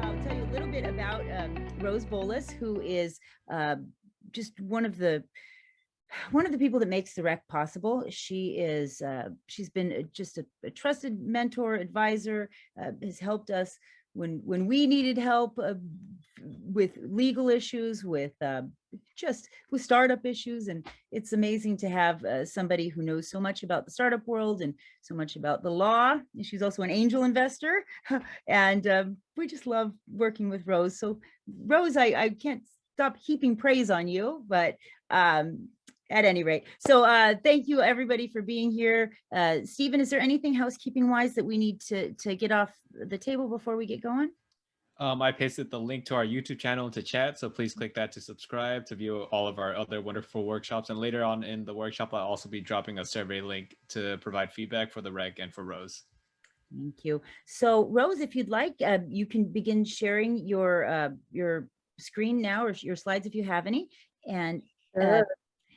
I'll tell you a little bit about Rose Bowlus, who is just one of the people that makes the rec possible. She's been just a trusted mentor, advisor, has helped us when we needed help with legal issues, with startup issues. And it's amazing to have somebody who knows so much about the startup world and so much about the law. She's also an angel investor. And we just love working with Rose. So Rose, I can't stop heaping praise on you, but at any rate. So thank you everybody for being here. Stephen, is there anything housekeeping wise that we need to get off the table before we get going? I pasted the link to our YouTube channel into chat, so please click that to subscribe to view all of our other wonderful workshops. And later on in the workshop, I'll also be dropping a survey link to provide feedback for the rec and for Rose. Thank you. So Rose, if you'd like, you can begin sharing your screen now, or your slides if you have any. And sure.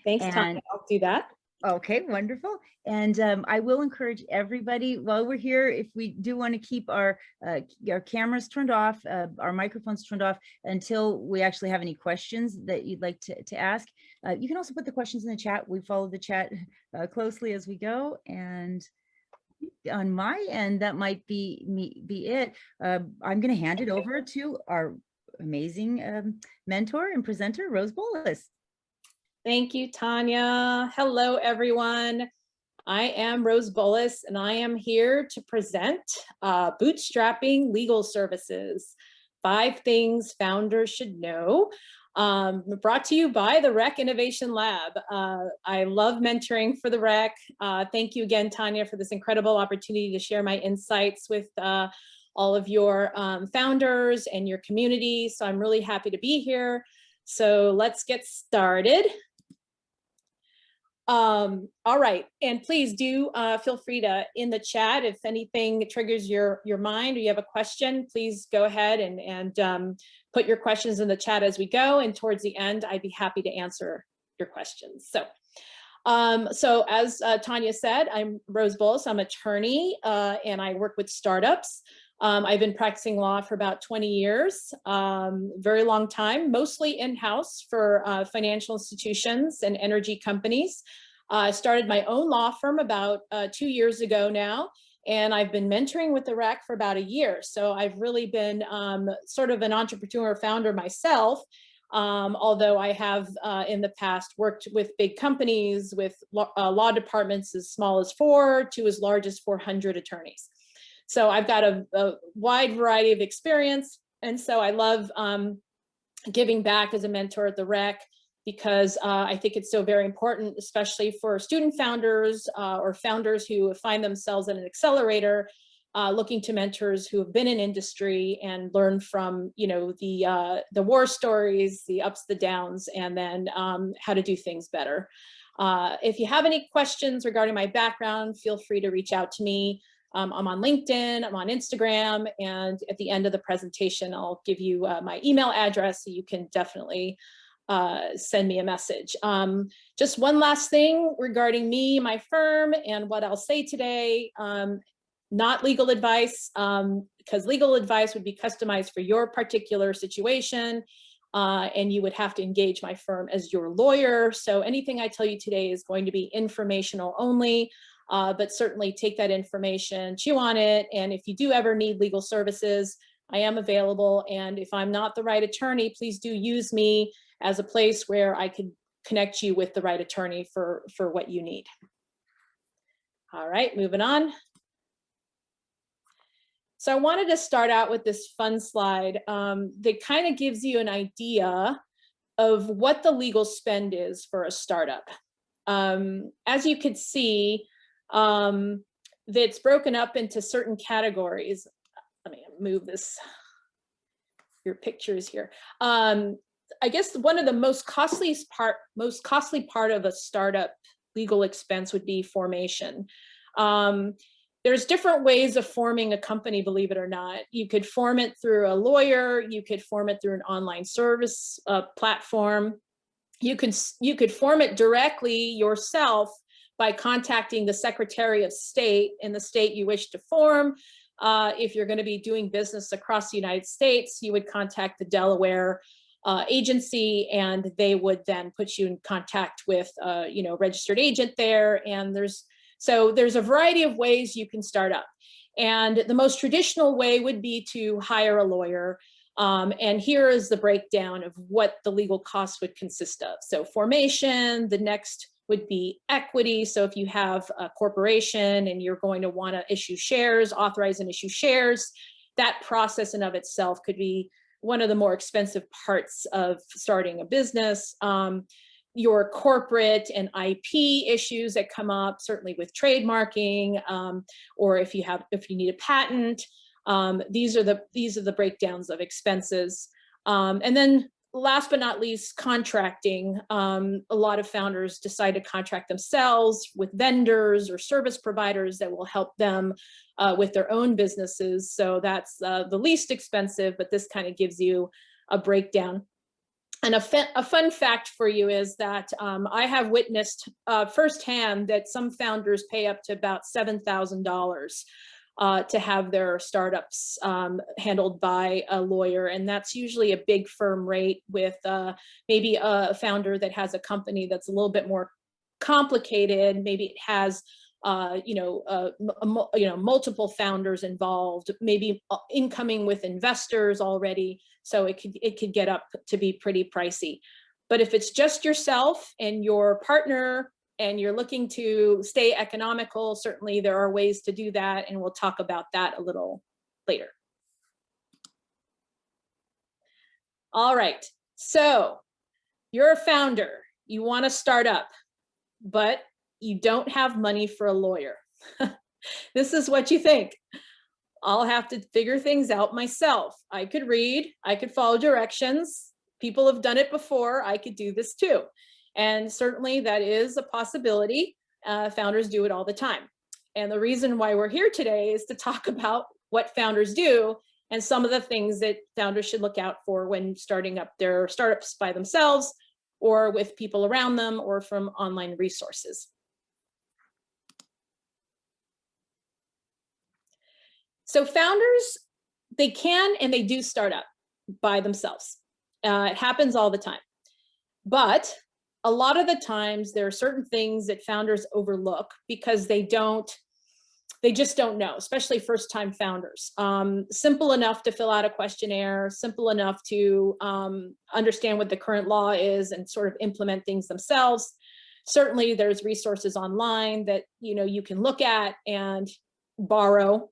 Thanks, Tanya. I'll do that. Okay, wonderful. And I will encourage everybody while we're here, if we do want to keep our cameras turned off, our microphones turned off until we actually have any questions that you'd like to ask. You can also put the questions in the chat. We follow the chat closely as we go. And on my end, that might be it. I'm going to hand it over to our amazing mentor and presenter, Rose Bowlus. Thank you, Tanya. Hello, everyone. I am Rose Bowlus, and I am here to present Bootstrapping Legal Services, 5 Things Founders Should Know, brought to you by the Rec Innovation Lab. I love mentoring for the Rec. Thank you again, Tanya, for this incredible opportunity to share my insights with all of your founders and your community. So I'm really happy to be here. So let's get started. All right, and please do feel free to, in the chat, if anything triggers your mind or you have a question, please go ahead and put your questions in the chat as we go. And towards the end, I'd be happy to answer your questions. So as Tanya said, I'm Rose Bowlus. I'm an attorney and I work with startups. I've been practicing law for about 20 years, very long time, mostly in-house for financial institutions and energy companies. I started my own law firm about 2 years ago now, and I've been mentoring with the REC for about a year. So I've really been sort of an entrepreneur founder myself, although I have in the past worked with big companies, with law departments as small as 4 to as large as 400 attorneys. So I've got a wide variety of experience. And so I love giving back as a mentor at the REC, because I think it's so very important, especially for student founders or founders who find themselves at an accelerator, looking to mentors who have been in industry and learn from, you know, the war stories, the ups, the downs, and then how to do things better. If you have any questions regarding my background, feel free to reach out to me. I'm on LinkedIn, I'm on Instagram, and at the end of the presentation, I'll give you my email address, so you can definitely send me a message. Just one last thing regarding me, my firm, and what I'll say today. Not legal advice, because legal advice would be customized for your particular situation, and you would have to engage my firm as your lawyer. So anything I tell you today is going to be informational only. But certainly take that information, chew on it, and if you do ever need legal services, I am available. And if I'm not the right attorney, please do use me as a place where I could connect you with the right attorney for what you need. All right, moving on. So I wanted to start out with this fun slide that kind of gives you an idea of what the legal spend is for a startup. As you could see, that's broken up into certain categories. Let me move your pictures here. I guess one of the most costly part of a startup legal expense would be formation. There's different ways of forming a company, believe it or not. You could form it through a lawyer, you could form it through an online service platform. You could form it directly yourself by contacting the Secretary of State in the state you wish to form. If you're going to be doing business across the United States, you would contact the Delaware agency, and they would then put you in contact with registered agent there. And there's a variety of ways you can start up. And the most traditional way would be to hire a lawyer. And here is the breakdown of what the legal costs would consist of. So formation, the next would be equity. So if you have a corporation and you're going to want to issue shares, authorize and issue shares, that process in of itself could be one of the more expensive parts of starting a business. Your corporate and IP issues that come up, certainly with trademarking, or if you need a patent. These are the breakdowns of expenses. And then last but not least, contracting. A lot of founders decide to contract themselves with vendors or service providers that will help them with their own businesses. So that's the least expensive, but this kind of gives you a breakdown. And a fun fact for you is that I have witnessed firsthand that some founders pay up to about $7,000 to have their startups handled by a lawyer. And that's usually a big firm rate with maybe a founder that has a company that's a little bit more complicated. Maybe it has multiple founders involved, maybe incoming with investors already. So it could get up to be pretty pricey. But if it's just yourself and your partner and you're looking to stay economical, certainly there are ways to do that. And we'll talk about that a little later. All right, so you're a founder, you want to start up, but you don't have money for a lawyer. This is what you think. I'll have to figure things out myself. I could read, I could follow directions. People have done it before. I could do this too. And certainly that is a possibility. Founders do it all the time. And the reason why we're here today is to talk about what founders do and some of the things that founders should look out for when starting up their startups by themselves or with people around them or from online resources. So founders, they can and they do start up by themselves. It happens all the time. But a lot of the times there are certain things that founders overlook because they just don't know, especially first-time founders. Simple enough to fill out a questionnaire, simple enough to understand what the current law is and sort of implement things themselves. Certainly there's resources online that you can look at and borrow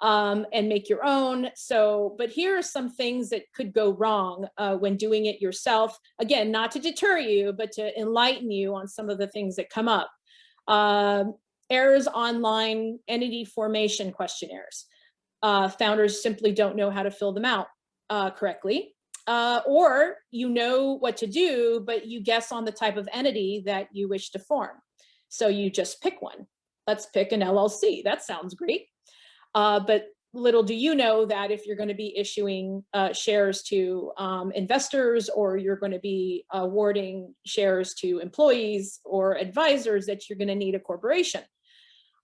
and make your own. So, but here are some things that could go wrong when doing it yourself. Again, not to deter you, but to enlighten you on some of the things that come up. Errors online entity formation questionnaires. Founders simply don't know how to fill them out correctly. Or you know what to do, but you guess on the type of entity that you wish to form. So you just pick one. Let's pick an LLC. That sounds great. But little do you know that if you're going to be issuing shares to investors, or you're going to be awarding shares to employees or advisors, that you're going to need a corporation.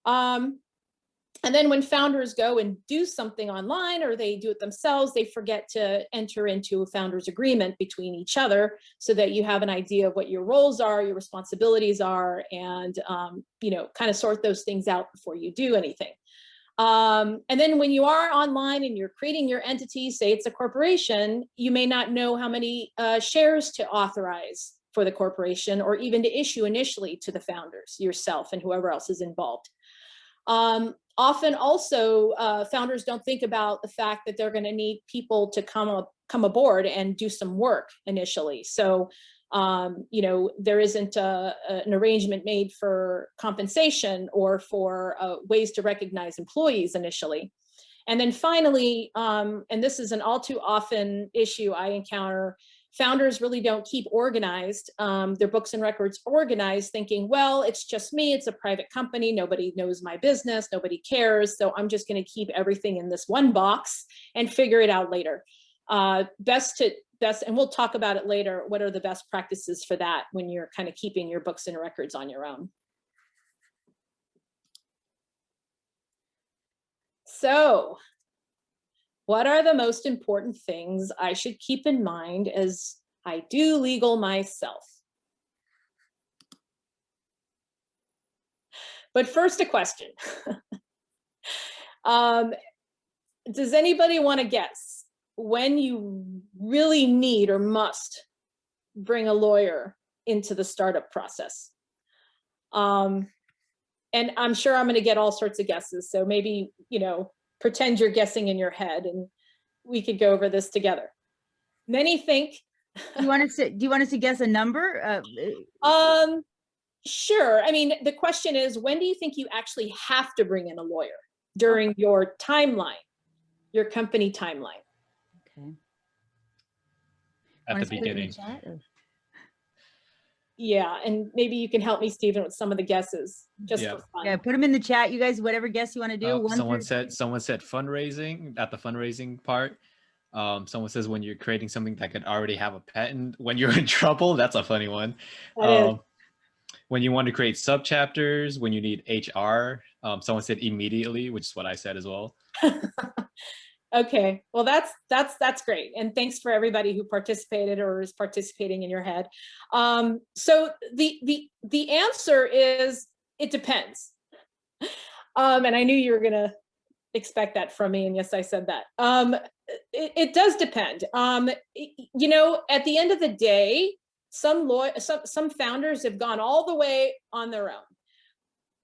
And then when founders go and do something online or they do it themselves, they forget to enter into a founder's agreement between each other so that you have an idea of what your roles are, your responsibilities are, and kind of sort those things out before you do anything. And then when you are online and you're creating your entity, say it's a corporation, you may not know how many shares to authorize for the corporation or even to issue initially to the founders, yourself and whoever else is involved. Often also founders don't think about the fact that they're going to need people to come aboard and do some work initially. So there isn't an arrangement made for compensation or for ways to recognize employees initially. And then finally, and this is an all too often issue I encounter, founders really don't keep organized, their books and records organized, thinking, well, it's just me, it's a private company, nobody knows my business, nobody cares, so I'm just going to keep everything in this one box and figure it out later. And we'll talk about it later, what are the best practices for that when you're kind of keeping your books and records on your own. So what are the most important things I should keep in mind as I do legal myself? But first, a question. Does anybody want to guess when you really need or must bring a lawyer into the startup process? And I'm sure I'm going to get all sorts of guesses. So maybe, pretend you're guessing in your head and we could go over this together. Many think. Do you want us to guess a number? Sure. I mean, the question is, when do you think you actually have to bring in a lawyer during your timeline, your company timeline? Okay. At the beginning. Yeah, and maybe you can help me, Stephen, with some of the guesses, just for fun. Yeah, put them in the chat, you guys. Whatever guess you want to do. Someone said fundraising at the fundraising part. Someone says when you're creating something that could already have a patent, when you're in trouble. That's a funny one. When you want to create subchapters, when you need HR. Someone said immediately, which is what I said as well. Okay, well, that's great. And thanks for everybody who participated or is participating in your head. So the answer is, it depends. And I knew you were gonna expect that from me, and yes, I said that. It does depend. At the end of the day, some founders have gone all the way on their own.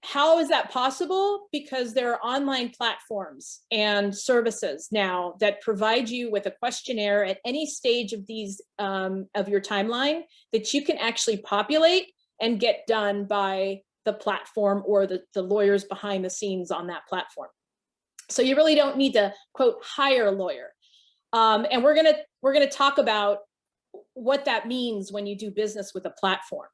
How is that possible? Because there are online platforms and services now that provide you with a questionnaire at any stage of these of your timeline that you can actually populate and get done by the platform or the lawyers behind the scenes on that platform. So you really don't need to, quote, hire a lawyer. And we're gonna talk about what that means when you do business with a platform.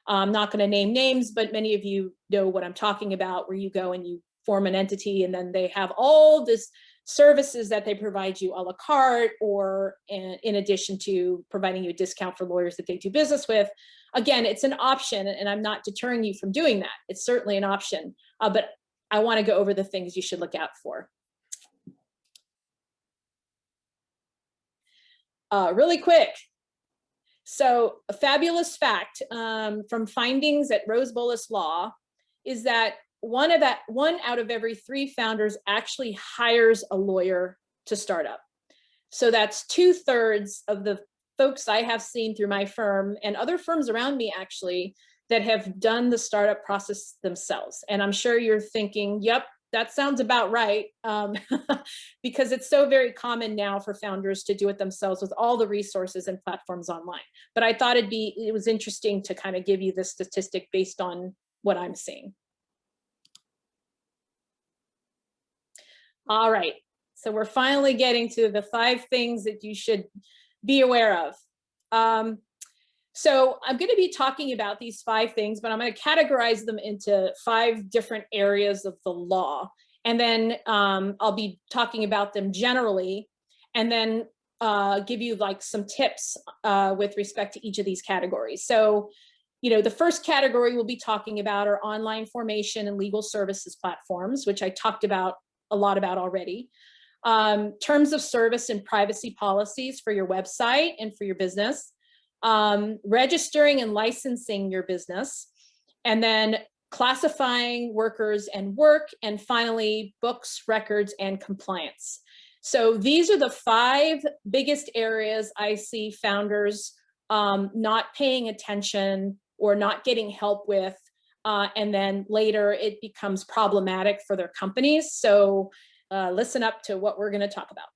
I'm not going to name names, but many of you know what I'm talking about, where you go and you form an entity and then they have all this services that they provide you a la carte, or in addition to providing you a discount for lawyers that they do business with. Again, it's an option, and I'm not deterring you from doing that. It's certainly an option, but I want to go over the things you should look out for. Really quick. So a fabulous fact from findings at Rose Bowlus Law is that one out of every 3 founders actually hires a lawyer to start up. So that's 2/3 of the folks I have seen through my firm and other firms around me actually that have done the startup process themselves. And I'm sure you're thinking, yep, that sounds about right, because it's so very common now for founders to do it themselves with all the resources and platforms online. But I thought it was interesting to kind of give you this statistic based on what I'm seeing. All right, so we're finally getting to the 5 things that you should be aware of. So I'm going to be talking about these 5 things, but I'm going to categorize them into 5 different areas of the law. And then I'll be talking about them generally, and then give you like some tips with respect to each of these categories. So, the first category we'll be talking about are online formation and legal services platforms, which I talked about a lot about already. Terms of service and privacy policies for your website and for your business. Registering and licensing your business, and then classifying workers and work, and finally, books, records, and compliance. So these are the 5 biggest areas I see founders not paying attention or not getting help with, and then later it becomes problematic for their companies. So listen up to what we're going to talk about.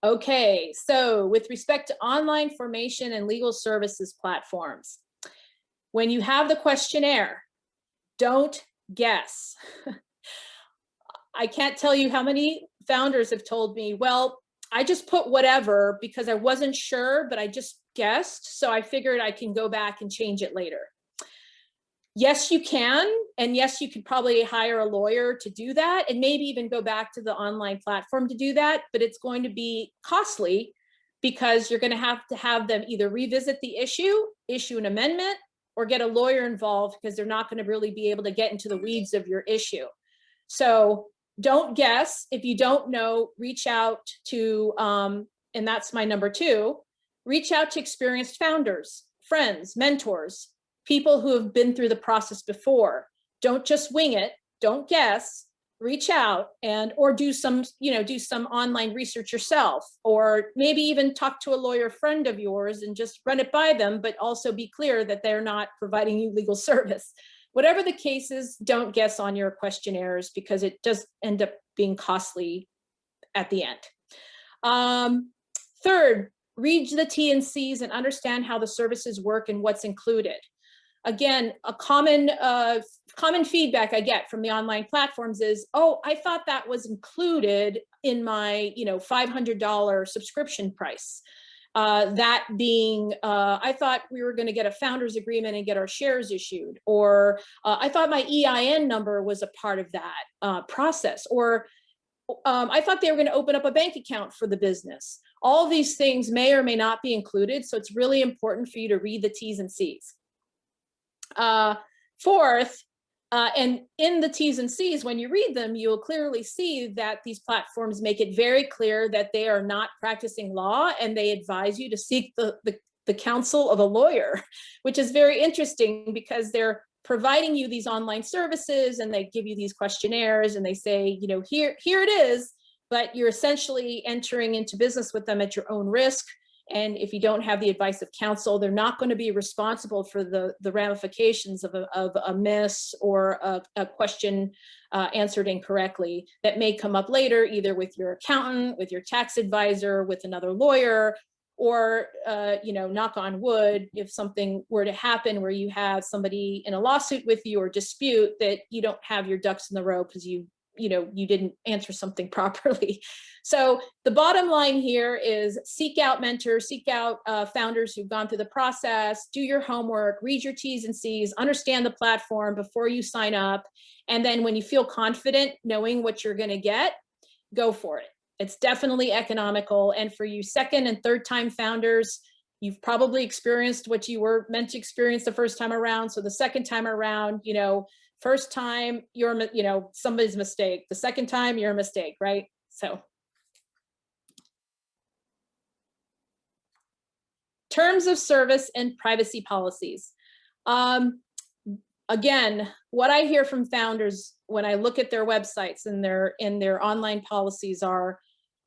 Okay, so with respect to online formation and legal services platforms, when you have the questionnaire, don't guess. I can't tell you how many founders have told me, well, I just put whatever because I wasn't sure, but I just guessed, so I figured I can go back and change it later. Yes, you can, and yes, you could probably hire a lawyer to do that, and maybe even go back to the online platform to do that, but it's going to be costly because you're going to have them either revisit the issue an amendment, or get a lawyer involved because they're not going to really be able to get into the weeds of your issue. So don't guess. If you don't know, reach out to, and that's my number 2, reach out to experienced founders, friends, mentors, people who have been through the process before. Don't just wing it. Don't guess. Reach out or do some online research yourself, or maybe even talk to a lawyer friend of yours and just run it by them, but also be clear that they're not providing you legal service. Whatever the case is, don't guess on your questionnaires, because it does end up being costly at the end. Third, read the T&Cs and understand how the services work and what's included. Again, a common feedback I get from the online platforms is, oh, I thought that was included in my $500 subscription price. That being, I thought we were going to get a founders agreement and get our shares issued, or I thought my EIN number was a part of that process, or I thought they were going to open up a bank account for the business. All of these things may or may not be included, so it's really important for you to read the T's and C's. Fourth, and in the T's and C's, when you read them, you'll clearly see that these platforms make it very clear that they are not practicing law, and they advise you to seek the counsel of a lawyer, which is very interesting, because they're providing you these online services and they give you these questionnaires and they say, here it is, but you're essentially entering into business with them at your own risk. And if you don't have the advice of counsel, they're not going to be responsible for the ramifications of a miss or a question answered incorrectly that may come up later, either with your accountant, with your tax advisor, with another lawyer, or, knock on wood, if something were to happen where you have somebody in a lawsuit with you or dispute, that you don't have your ducks in the row because you didn't answer something properly. So the bottom line here is seek out mentors, seek out founders who've gone through the process, do your homework, read your T's and C's, understand the platform before you sign up. And then when you feel confident knowing what you're going to get, go for it. It's definitely economical. And for you second and third time founders, you've probably experienced what you were meant to experience the first time around. So the second time around, first time you're, somebody's mistake. The second time you're a mistake, right? So terms of service and privacy policies. Again, what I hear from founders when I look at their websites and their online policies are,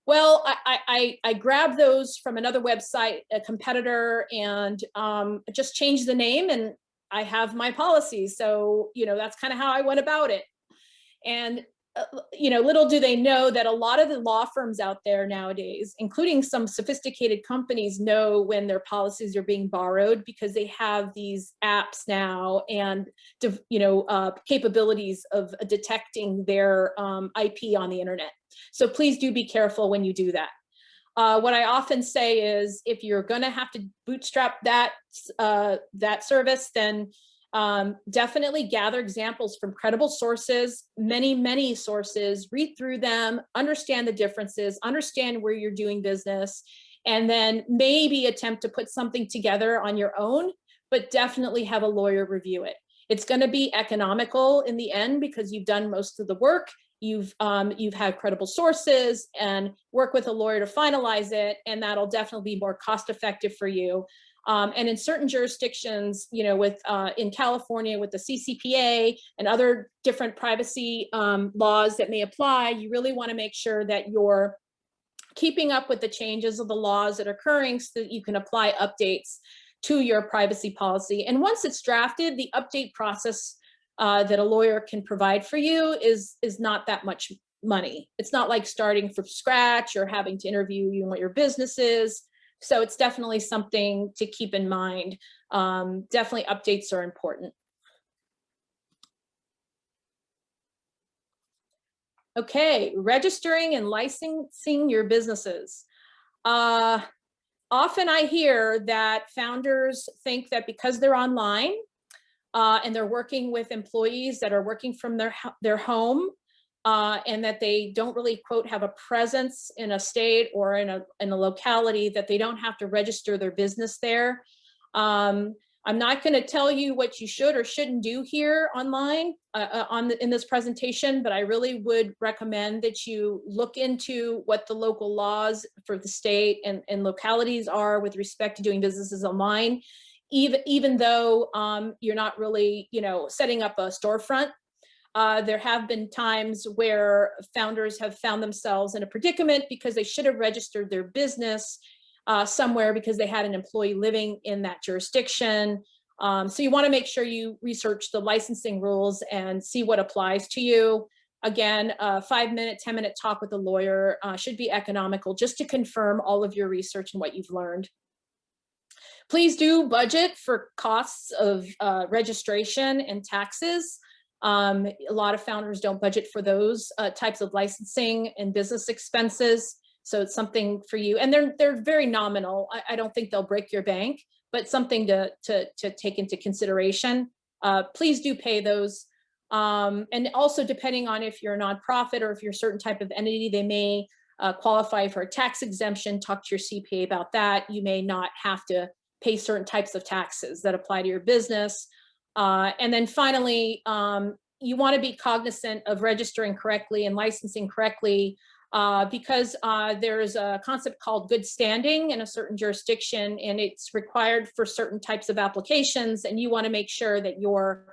well, I grabbed those from another website, a competitor, and just changed the name, and I have my policies. So, that's kind of how I went about it. And, little do they know that a lot of the law firms out there nowadays, including some sophisticated companies, know when their policies are being borrowed, because they have these apps now and, capabilities of detecting their IP on the internet. So please do be careful when you do that. What I often say is, if you're going to have to bootstrap that service, then definitely gather examples from credible sources, many sources, read through them, understand the differences, understand where you're doing business, and then maybe attempt to put something together on your own, but definitely have a lawyer review it. It's going to be economical in the end because you've done most of the work. You've had credible sources, and work with a lawyer to finalize it, and that'll definitely be more cost effective for you. And in certain jurisdictions, in California with the CCPA and other different privacy laws that may apply, you really want to make sure that you're keeping up with the changes of the laws that are occurring so that you can apply updates to your privacy policy. And once it's drafted, the update process that a lawyer can provide for you is not that much money. It's not like starting from scratch or having to interview you what your business is. So it's definitely something to keep in mind. Definitely updates are important. Okay, registering and licensing your businesses. Often I hear that founders think that because they're online, and they're working with employees that are working from their home, and that they don't really, quote, have a presence in a state or in a locality, that they don't have to register their business there. I'm not going to tell you what you should or shouldn't do here online in this presentation, but I really would recommend that you look into what the local laws for the state and localities are with respect to doing businesses online, even though you're not really, setting up a storefront. There have been times where founders have found themselves in a predicament because they should have registered their business somewhere because they had an employee living in that jurisdiction. So you want to make sure you research the licensing rules and see what applies to you. Again, a 5-minute, 10-minute talk with a lawyer should be economical, just to confirm all of your research and what you've learned. Please do budget for costs of registration and taxes. A lot of founders don't budget for those types of licensing and business expenses. So it's something for you, and they're very nominal. I don't think they'll break your bank, but something to take into consideration. Please do pay those. And also, depending on if you're a nonprofit or if you're a certain type of entity, they may qualify for a tax exemption. Talk to your CPA about that. You may not have to pay certain types of taxes that apply to your business. And then finally, you want to be cognizant of registering correctly and licensing correctly, because there's a concept called good standing in a certain jurisdiction, and it's required for certain types of applications, and you want to make sure that your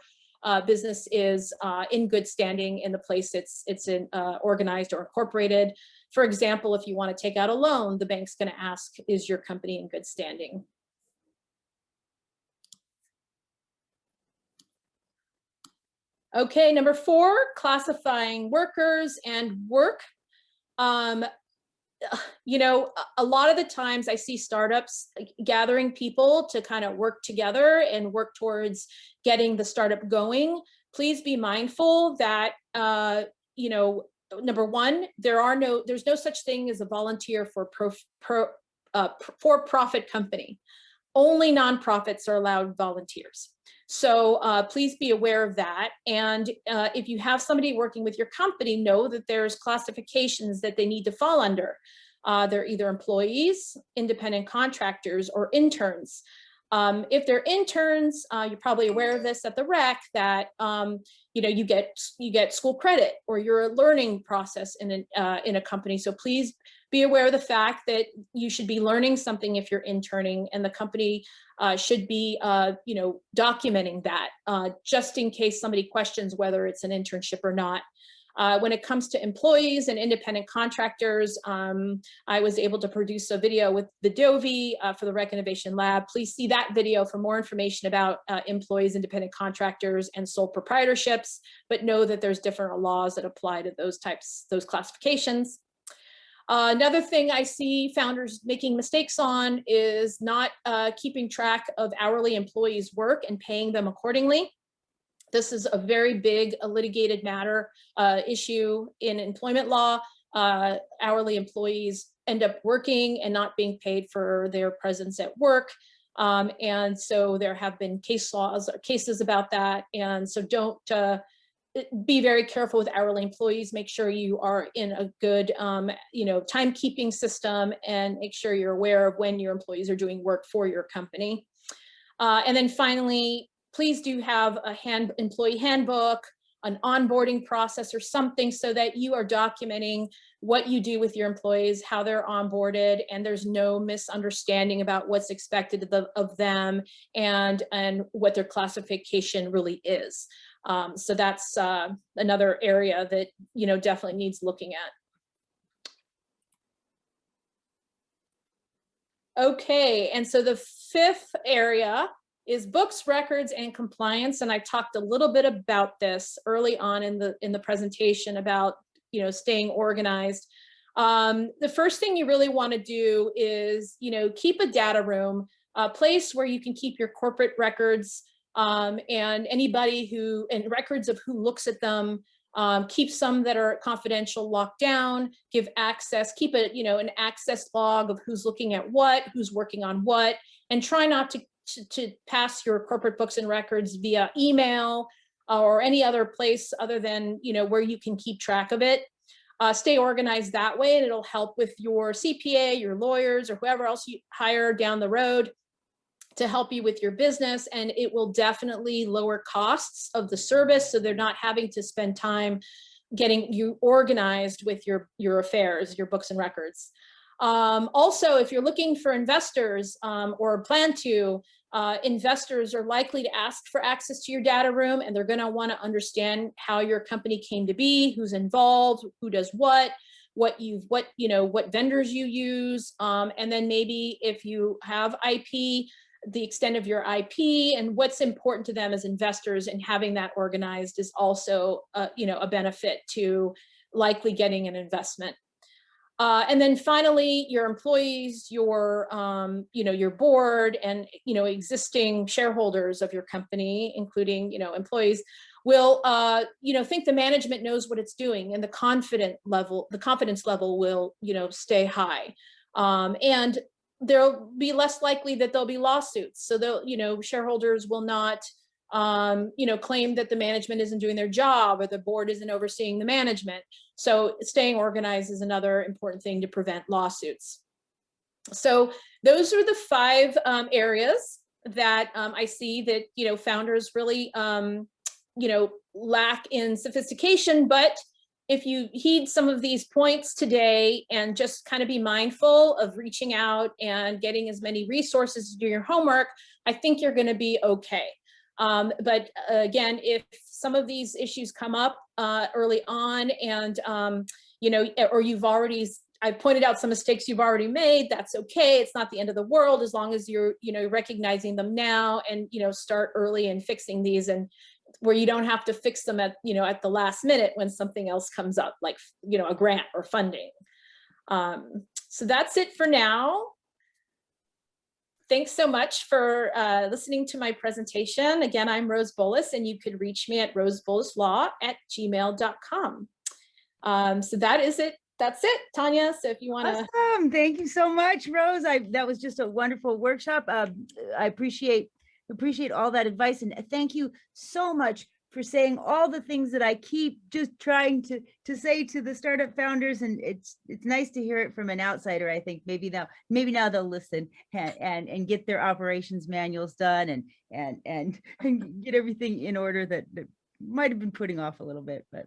business is in good standing in the place it's in, organized or incorporated. For example, if you want to take out a loan, the bank's going to ask, is your company in good standing? Okay, number 4, classifying workers and work. A lot of the times I see startups gathering people to kind of work together and work towards getting the startup going. Please be mindful that, number 1, there's no such thing as a volunteer for-profit company. Only nonprofits are allowed volunteers. So please be aware of that. And if you have somebody working with your company, know that there's classifications that they need to fall under. They're either employees, independent contractors, or interns. If they're interns, you're probably aware of this at the rec, that you get school credit, or you're a learning process in a company. So please be aware of the fact that you should be learning something if you're interning, and the company should be documenting that just in case somebody questions whether it's an internship or not. When it comes to employees and independent contractors, I was able to produce a video with the Dovey for the Rec Innovation Lab. Please see that video for more information about employees, independent contractors, and sole proprietorships, but know that there's different laws that apply to those classifications. Another thing I see founders making mistakes on is not keeping track of hourly employees' work and paying them accordingly. This is a very big litigated matter issue in employment law. Hourly employees end up working and not being paid for their presence at work. And so there have been cases about that. And so don't be very careful with hourly employees. Make sure you are in a good timekeeping system, and make sure you're aware of when your employees are doing work for your company. And then finally, please do have a employee handbook, an onboarding process, or something so that you are documenting what you do with your employees, how they're onboarded, and there's no misunderstanding about what's expected of them and what their classification really is. So that's another area that definitely needs looking at. Okay, and so the 5th area is books, records, and compliance. And I talked a little bit about this early on in the presentation about staying organized. The first thing you really want to do is keep a data room, a place where you can keep your corporate records, and anybody and records of who looks at them. Keep some that are confidential, locked down, give access, keep an access log of who's looking at what, who's working on what, and try not to pass your corporate books and records via email or any other place other than where you can keep track of it. Stay organized that way, and it'll help with your CPA, your lawyers, or whoever else you hire down the road. to help you with your business, and it will definitely lower costs of the service, so they're not having to spend time getting you organized with your affairs, your books and records. Also, if you're looking for investors or plan to, investors are likely to ask for access to your data room, and they're going to want to understand how your company came to be, who's involved, who does what vendors you use, and then maybe if you have IP, the extent of your IP and what's important to them as investors, and having that organized is also a benefit to likely getting an investment. And then finally, your employees, your board, and existing shareholders of your company, including employees, will think the management knows what it's doing, and the confidence level will stay high, and there'll be less likely that there'll be lawsuits. So they'll shareholders will not claim that the management isn't doing their job or the board isn't overseeing the management. So staying organized is another important thing to prevent lawsuits. So those are the 5 areas that I see that founders really lack in sophistication. But if you heed some of these points today and just kind of be mindful of reaching out and getting as many resources to do your homework, I think you're going to be okay. But again, if some of these issues come up early on, and or I've pointed out some mistakes you've already made, that's okay. It's not the end of the world, as long as you're recognizing them now, and start early and fixing these, and where you don't have to fix them at the last minute when something else comes up, like a grant or funding. So that's it for now. Thanks so much for listening to my presentation. Again, I'm Rose Bowlus, and you could reach me at rosebowluslaw@gmail.com. So that is it. That's it, Tanya. So if you want to. Awesome. Thank you so much, Rose. That was just a wonderful workshop. I appreciate all that advice, and thank you so much for saying all the things that I keep just trying to say to the startup founders. And it's nice to hear it from an outsider. I think maybe now they'll listen and get their operations manuals done and get everything in order that might have been putting off a little bit, but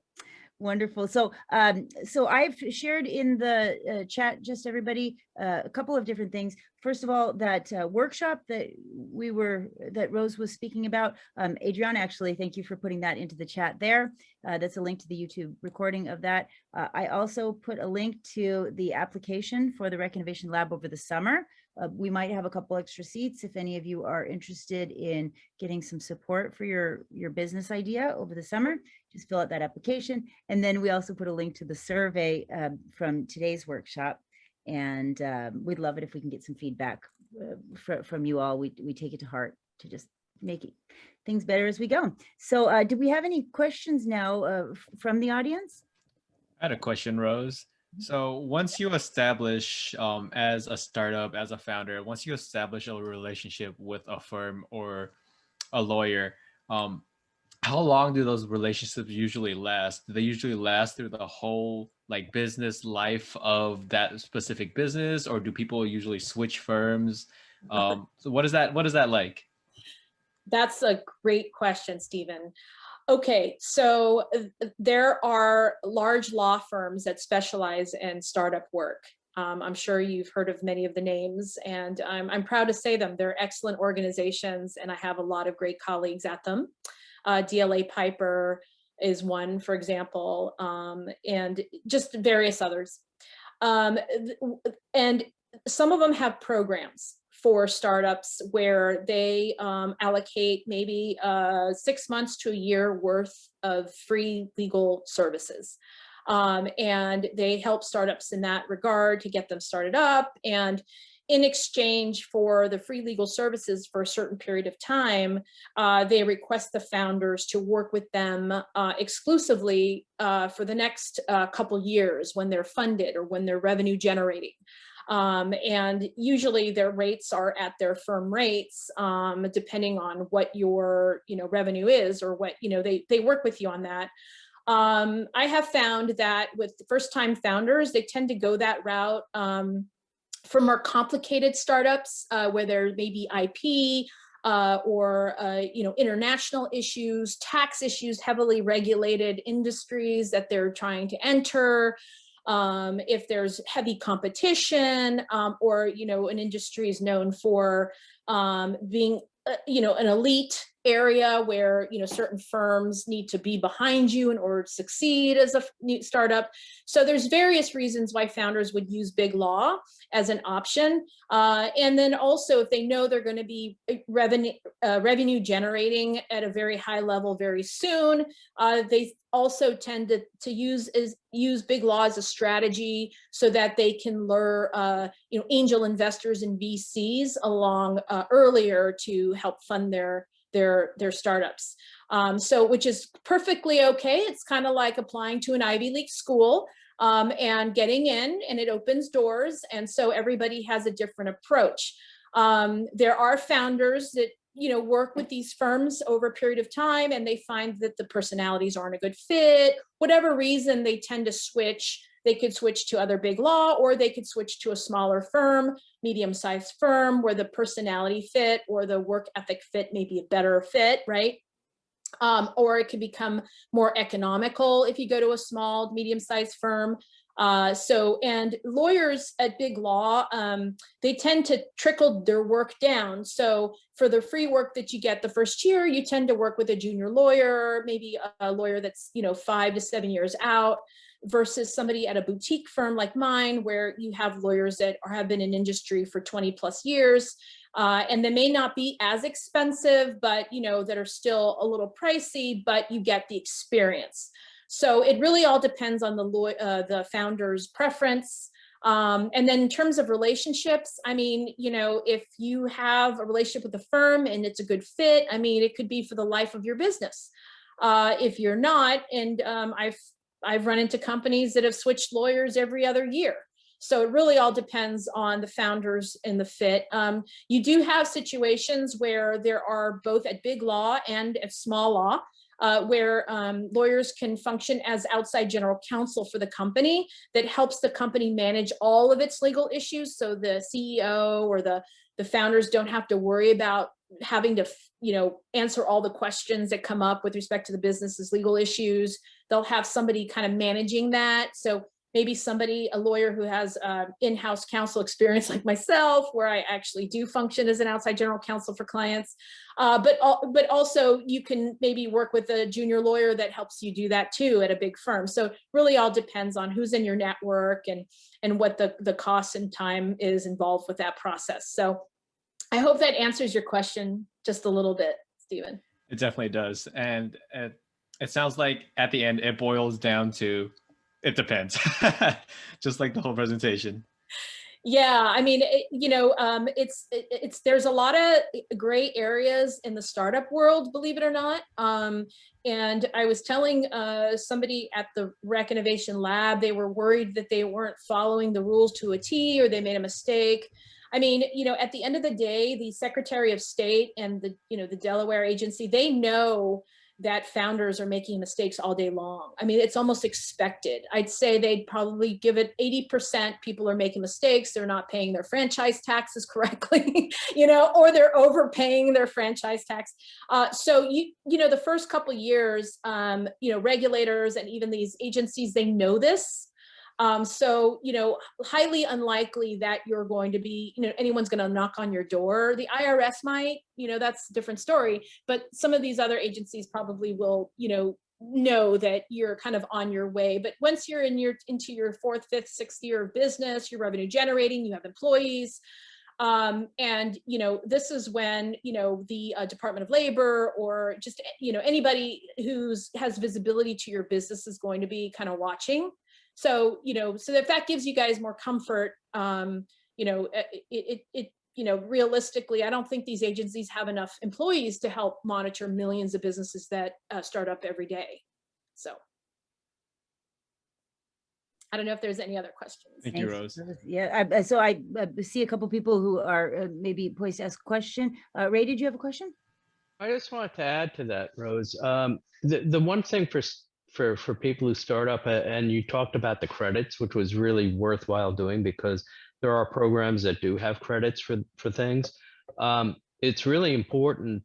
wonderful. So I've shared in the chat, just everybody, a couple of different things. First of all, that workshop that Rose was speaking about, Adriana, actually, thank you for putting that into the chat there. That's a link to the YouTube recording of that. I also put a link to the application for the Rec Innovation Lab over the summer. We might have a couple extra seats if any of you are interested in getting some support for your business idea over the summer. Just fill out that application. And then we also put a link to the survey from today's workshop. And we'd love it if we can get some feedback from you all. We take it to heart to just make things better as we go. So do we have any questions now from the audience? I had a question, Rose. So once you establish, as a startup, as a founder, once you establish a relationship with a firm or a lawyer, how long do those relationships usually last? Do they usually last through the whole business life of that specific business, or do people usually switch firms? So what is that like? That's a great question, Stephen. Okay, so there are large law firms that specialize in startup work. I'm sure you've heard of many of the names, and I'm proud to say them. They're excellent organizations, and I have a lot of great colleagues at them. DLA Piper is one, for example, and just various others. And some of them have programs for startups where they allocate maybe 6 months to a year worth of free legal services. And they help startups in that regard to get them started up. And in exchange for the free legal services for a certain period of time, they request the founders to work with them exclusively for the next couple years when they're funded or when they're revenue generating. And usually their rates are at their firm rates, depending on what your revenue is, or what they work with you on that. I have found that with the first-time founders, they tend to go that route For more complicated startups, where there may be IP or international issues, tax issues, heavily regulated industries that they're trying to enter, if there's heavy competition, or an industry is known for being an elite area where certain firms need to be behind you in order to succeed as a new startup. So there's various reasons why founders would use big law as an option. And then also, if they know they're going to be revenue generating at a very high level very soon, they also tend to use big law as a strategy so that they can lure angel investors and VCs along earlier to help fund their startups. So which is perfectly okay. It's kind of like applying to an Ivy League school and getting in, and it opens doors. And so everybody has a different approach. There are founders that work with these firms over a period of time, and they find that the personalities aren't a good fit. Whatever reason, they tend to switch. They could switch to other big law, or they could switch to a smaller firm, medium-sized firm, where the personality fit or the work ethic fit may be a better fit, right? Or it could become more economical if you go to a small, medium-sized firm. And lawyers at big law, they tend to trickle their work down. So for the free work that you get the first year, you tend to work with a junior lawyer, maybe a lawyer that's 5 to 7 years out, versus somebody at a boutique firm like mine, where you have lawyers that have been in industry for 20 plus years. And they may not be as expensive, but that are still a little pricey, but you get the experience. So it really all depends on the founder's preference. And then in terms of relationships, I mean, if you have a relationship with a firm and it's a good fit, I mean, it could be for the life of your business. If you're not, and I've run into companies that have switched lawyers every other year. So it really all depends on the founders and the fit. You do have situations where there are both at big law and at small law, where lawyers can function as outside general counsel for the company that helps the company manage all of its legal issues. So the CEO or the founders don't have to worry about having to answer all the questions that come up with respect to the business's legal issues. They'll have somebody kind of managing that. So maybe a lawyer who has in-house counsel experience like myself, where I actually do function as an outside general counsel for clients. But also you can maybe work with a junior lawyer that helps you do that too at a big firm. So really all depends on who's in your network and what the cost and time is involved with that process. So I hope that answers your question just a little bit, Stephen. It definitely does. And it sounds like at the end, it boils down to, it depends, just like the whole presentation. Yeah, I mean, there's a lot of gray areas in the startup world, believe it or not. And I was telling somebody at the Rec Innovation Lab, they were worried that they weren't following the rules to a T, or they made a mistake. I mean, at the end of the day, the Secretary of State and the Delaware agency, they know that founders are making mistakes all day long. I mean, it's almost expected. I'd say they'd probably give it 80% people are making mistakes. They're not paying their franchise taxes correctly, or they're overpaying their franchise tax. So the first couple of years, regulators and even these agencies, they know this. So, highly unlikely that you're going to be, anyone's going to knock on your door. The IRS might, that's a different story, but some of these other agencies probably will, know that you're kind of on your way. But once you're into your 4th, 5th, 6th year of business, you're revenue generating, you have employees. And, this is when, the Department of Labor or just, anybody has visibility to your business is going to be kind of watching. So, so if that gives you guys more comfort, realistically, I don't think these agencies have enough employees to help monitor millions of businesses that start up every day. So I don't know if there's any other questions. Thank you, Rose. Yeah, so I see a couple people who are maybe poised to ask a question. Ray, did you have a question? I just wanted to add to that, Rose. The one thing for people who start up, and you talked about the credits, which was really worthwhile doing, because there are programs that do have credits for things. It's really important,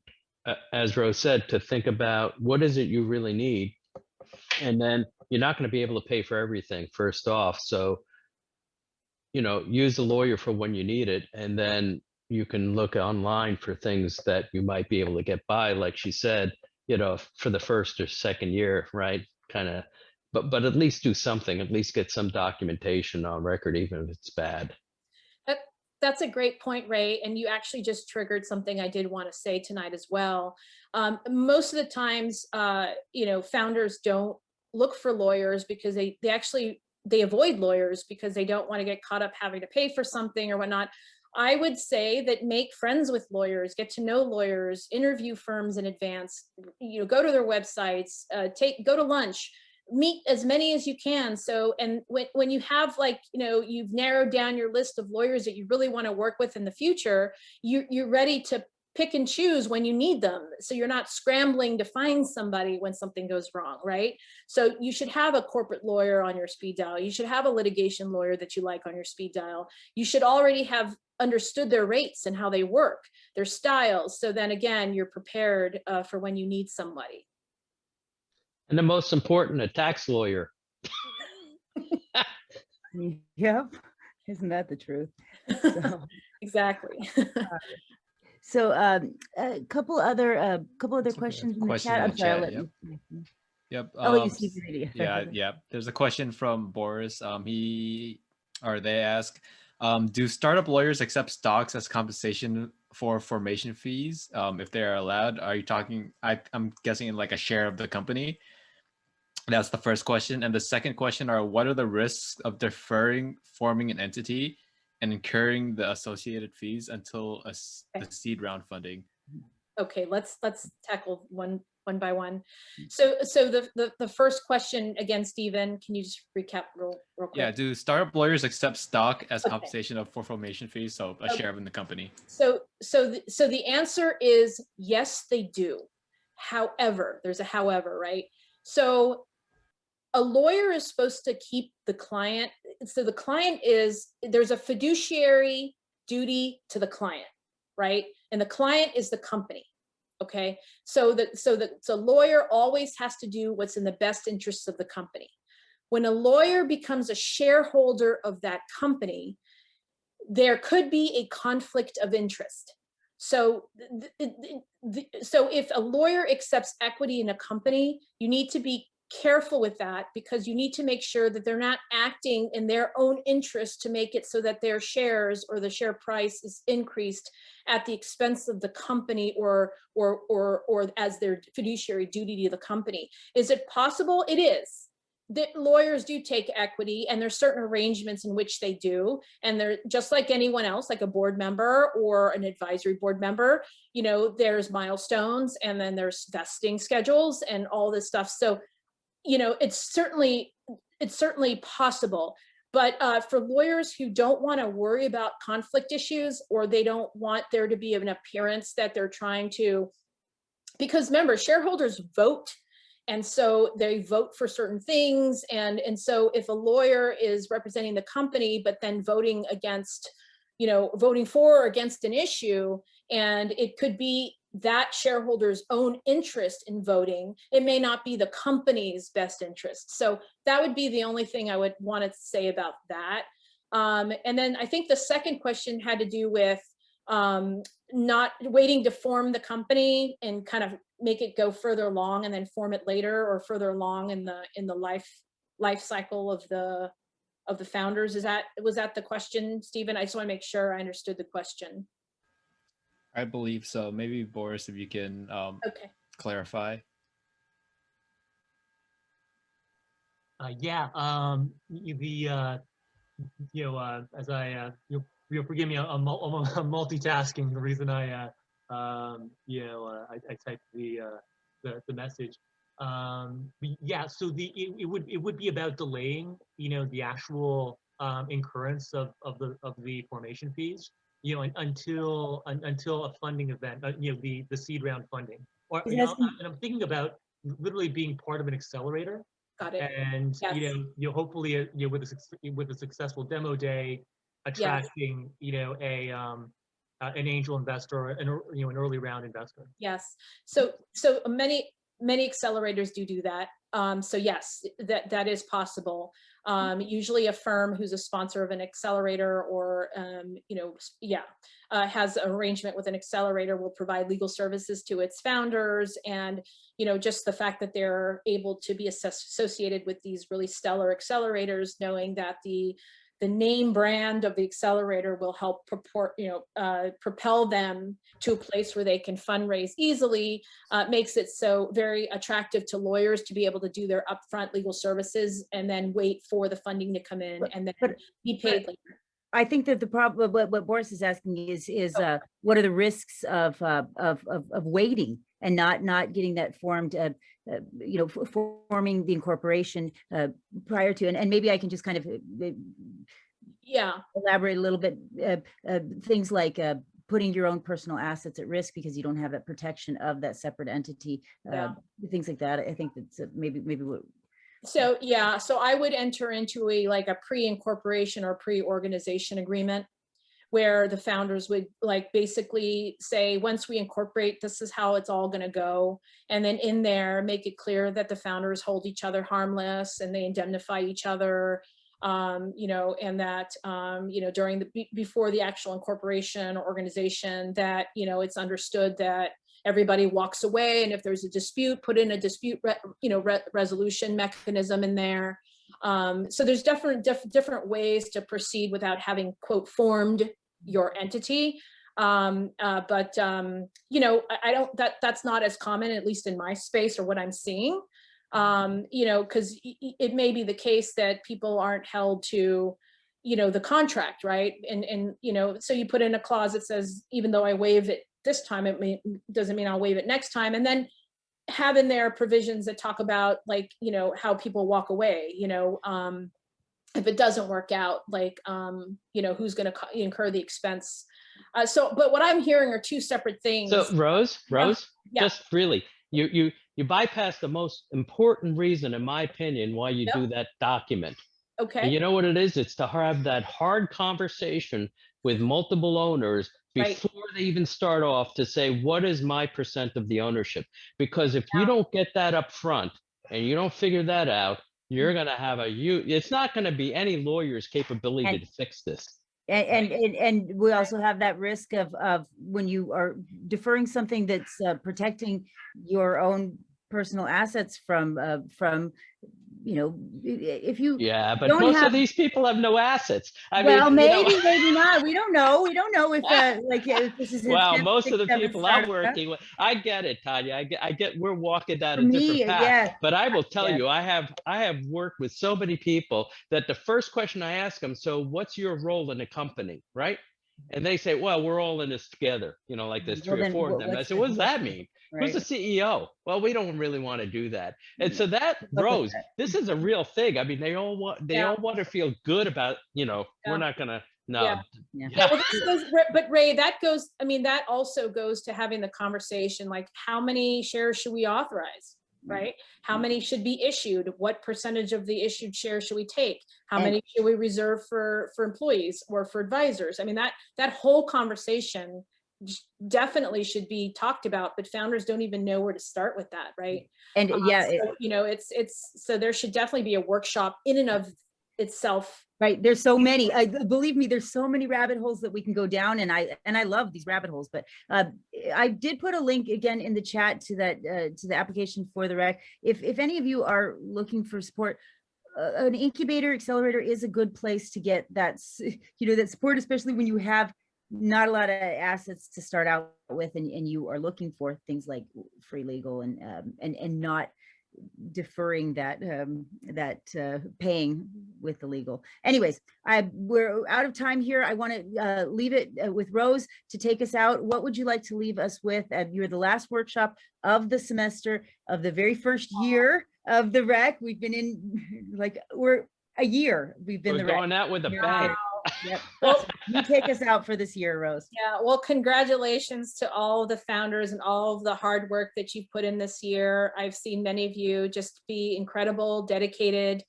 as Rose said, to think about what is it you really need, and then you're not going to be able to pay for everything first off. So, use a lawyer for when you need it, and then you can look online for things that you might be able to get by, like she said, for the first or second year, right? Kind of, but at least do something, at least get some documentation on record, even if it's bad. That's a great point, Ray. And you actually just triggered something I did want to say tonight as well. Most of the times, founders don't look for lawyers because they avoid lawyers because they don't want to get caught up having to pay for something or whatnot. I would say that make friends with lawyers, get to know lawyers, interview firms in advance, go to their websites, go to lunch, meet as many as you can. So, and when you have you've narrowed down your list of lawyers that you really want to work with in the future, you're ready to pick and choose when you need them. So you're not scrambling to find somebody when something goes wrong, right? So you should have a corporate lawyer on your speed dial. You should have a litigation lawyer that you like on your speed dial. You should already have understood their rates and how they work, their styles. So then again, you're prepared for when you need somebody. And the most important, a tax lawyer. Yep. Isn't that the truth? So, exactly. So a couple other questions in the chat. I'm sorry, I'll let you. Yep. I'll let you see the video. Yeah. There's a question from Boris. They ask, do startup lawyers accept stocks as compensation for formation fees? If they are allowed, are you talking, I'm guessing in like a share of the company? That's the first question. And the second question are, what are the risks of forming an entity and incurring the associated fees until the seed round funding? Okay, let's tackle one by one. So the first question again, Stephen, can you just recap real quick? Yeah, do startup lawyers accept stock as compensation for formation fees, so a share in the company? So the answer is yes, they do. However, there's a however, right? So a lawyer is supposed to keep the client. So the client there's a fiduciary duty to the client, right? And the client is the company. Okay. So the lawyer always has to do what's in the best interests of the company. When a lawyer becomes a shareholder of that company, there could be a conflict of interest. So if a lawyer accepts equity in a company, you need to be careful with that, because you need to make sure that they're not acting in their own interest to make it so that their shares or the share price is increased at the expense of the company or as their fiduciary duty to the company. Is it possible? It is. That lawyers do take equity, and there's certain arrangements in which they do, and they're just like anyone else, like a board member or an advisory board member. There's milestones, and then there's vesting schedules and all this stuff. So it's certainly possible, but for lawyers who don't want to worry about conflict issues, or they don't want there to be an appearance that they're trying to, because remember, shareholders vote, and so they vote for certain things, and so if a lawyer is representing the company but then voting against, voting for or against an issue, and it could be that shareholder's own interest in voting, it may not be the company's best interest. So that would be the only thing I would want to say about that. And then I think the second question had to do with not waiting to form the company and kind of make it go further along and then form it later, or further along in the life cycle of the founders. Was that the question, Stephen? I just want to make sure I understood the question. I believe so. Maybe Boris, if you can clarify. You'll forgive me. I'm multitasking. The reason I typed the message. So it would be about delaying, the actual incurrence of the formation fees, until a funding event, the seed round funding, or and I'm thinking about literally being part of an accelerator. Got it. And yes. Hopefully with a successful demo day, attracting, an angel investor, an early round investor. Yes. So many accelerators do that. So yes, that is possible. Usually a firm who's a sponsor of an accelerator or, has an arrangement with an accelerator will provide legal services to its founders. And, just the fact that they're able to be associated with these really stellar accelerators, knowing that the name brand of the accelerator will help propel them to a place where they can fundraise easily, makes it so very attractive to lawyers to be able to do their upfront legal services and then wait for the funding to come in and then be paid later. I think that the problem, what Boris is asking is what are the risks of waiting and not getting that formed, forming the incorporation prior to, and maybe I can just kind of elaborate a little bit, things like putting your own personal assets at risk because you don't have that protection of that separate entity, things like that. I think that's maybe what. So I would enter into a pre-incorporation or pre-organization agreement where the founders would basically say, once we incorporate, this is how it's all going to go. And then in there, make it clear that the founders hold each other harmless and they indemnify each other, and that, before the actual incorporation or organization, that, it's understood that everybody walks away. And if there's a dispute, put in a dispute, resolution mechanism in there. So there's different ways to proceed without having, quote, formed your entity. I don't, that's not as common, at least in my space or what I'm seeing, because it may be the case that people aren't held to, the contract, right? And so you put in a clause that says, even though I waive it this time, doesn't mean I'll waive it next time. And then have in there provisions that talk about how people walk away, if it doesn't work out, who's going to incur the expense. But what I'm hearing are two separate things. So Rose, just really, you bypass the most important reason, in my opinion, why you do that document. Okay. And you know what it is? It's to have that hard conversation with multiple owners before they even start off to say, what is my percent of the ownership? Because if you don't get that up front and you don't figure that out, you're going to have it's not going to be any lawyer's capability to fix this. And we also have that risk of when you are deferring something that's protecting your own personal assets from if you but most of these people have no assets. Maybe not. We don't know if if this is most of the people I'm working with, I get it, Tanya. I get we're walking down a different path. But I will tell you, I have worked with so many people that the first question I ask them, so what's your role in the company, right? And they say, well, we're all in this together, like there's three or four of them. I said, what does that mean? Right. Who's the CEO? Well, we don't really want to do that. And so that, Rose, this is a real thing. I mean, they all want to feel good about, we're not going to, but Ray, that also goes to having the conversation, like how many shares should we authorize, right? How many should be issued? What percentage of the issued shares should we take? How many should we reserve for employees or for advisors? I mean, that whole conversation definitely should be talked about, but founders don't even know where to start with that, right? And so there should definitely be a workshop in and of itself. Right, there's so many. Believe me, there's so many rabbit holes that we can go down, and I love these rabbit holes. But I did put a link again in the chat to that to the application for the REC. If any of you are looking for support, an incubator accelerator is a good place to get that that support, especially when you have not a lot of assets to start out with, and you are looking for things like free legal and not deferring that paying with the legal. Anyways, we're out of time here. I want to leave it with Rose to take us out. What would you like to leave us with? You're the last workshop of the semester of the very first year of the REC. We've been in we're a year. We've been going out with a bang. Yep. Well, you take us out for this year, Rose. Yeah, well, congratulations to all of the founders and all of the hard work that you've put in this year. I've seen many of you just be incredible, dedicated,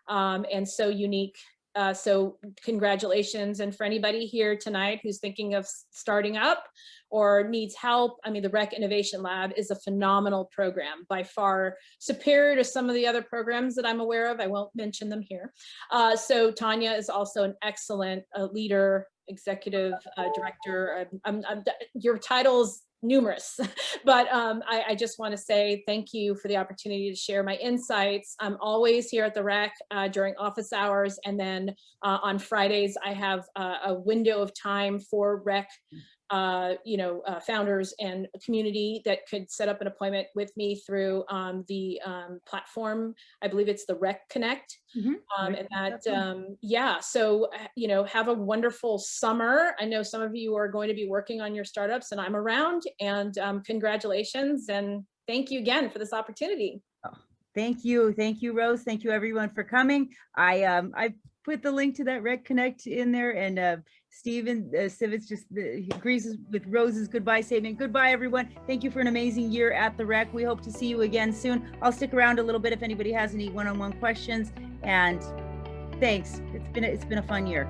and so unique So congratulations. And for anybody here tonight who's thinking of starting up or needs help, I mean, the Rec Innovation Lab is a phenomenal program, by far superior to some of the other programs that I'm aware of. I won't mention them here. So Tanya is also an excellent leader, executive director. Your title's numerous, but I just want to say thank you for the opportunity to share my insights. I'm always here at the Rec during office hours, and then on Fridays I have a window of time for Rec founders and community that could set up an appointment with me through the platform. I believe it's the Rec Connect. And that, so, have a wonderful summer. I know some of you are going to be working on your startups, and I'm around, and congratulations. And thank you again for this opportunity. Oh, thank you. Thank you, Rose. Thank you everyone for coming. I put the link to that Rec Connect in there, and Stephen Sivitz just agrees with Rose's goodbye statement. Goodbye, everyone. Thank you for an amazing year at the Rec. We hope to see you again soon. I'll stick around a little bit if anybody has any one-on-one questions. And thanks. It's been a fun year.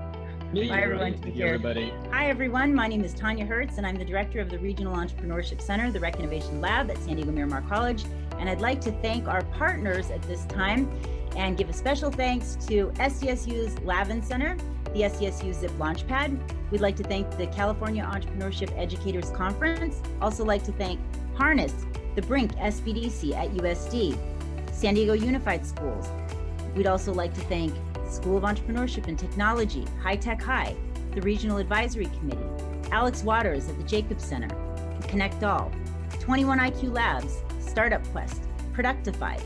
Bye, everyone. Thank you, everybody. Hi, everyone. My name is Tanya Hertz, and I'm the director of the Regional Entrepreneurship Center, the Rec Innovation Lab at San Diego Miramar College. And I'd like to thank our partners at this time and give a special thanks to SDSU's Lavin Center, the SDSU Zip Launchpad. We'd like to thank the California Entrepreneurship Educators Conference. Also like to thank Harness, the Brink SBDC at USD, San Diego Unified Schools. We'd also like to thank School of Entrepreneurship and Technology, High Tech High, the Regional Advisory Committee, Alex Waters at the Jacobs Center, Connect All, 21IQ Labs, Startup Quest, Productified.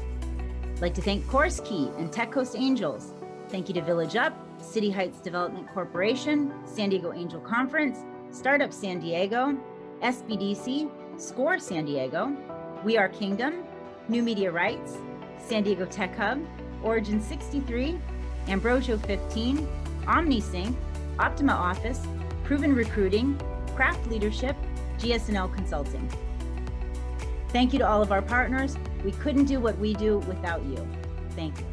I'd like to thank Course Key and Tech Coast Angels. Thank you to Village Up, City Heights Development Corporation, San Diego Angel Conference, Startup San Diego, SBDC, Score San Diego, We Are Kingdom, New Media Rights, San Diego Tech Hub, Origin 63, Ambrosio 15, OmniSync, Optima Office, Proven Recruiting, Craft Leadership, GS&L Consulting. Thank you to all of our partners. We couldn't do what we do without you. Thank you.